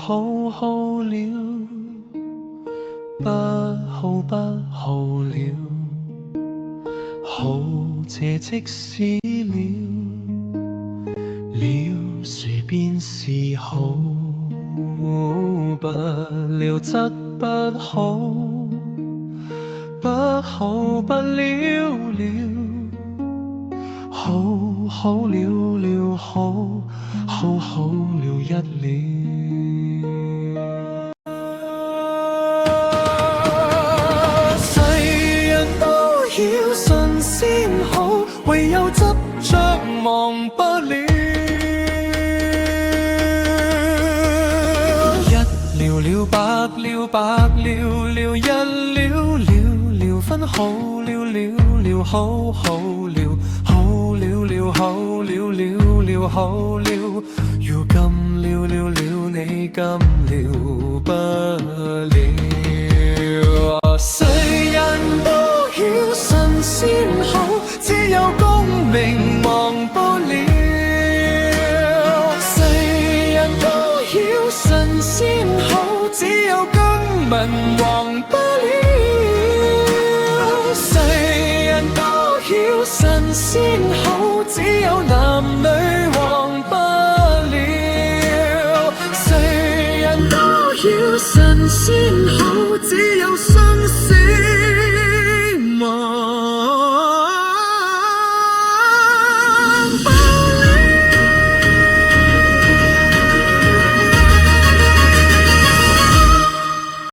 好好了，不好不好了，好這即使了誰便是好，不了則不好，不好不了了，好好了了，好好好了一了。世人都要信先好，唯有執着忘不了。一了了，百了百了了，一了了了，分好了了了，好好了，好了了，好了了了，好了，如今了了了，你今了不了。誰人都要信先好，只有功名忘不了。誰人都要信先好，只有功名忘不了。誰人都要信先好，只有男女忘不了。誰人都要信先好，只有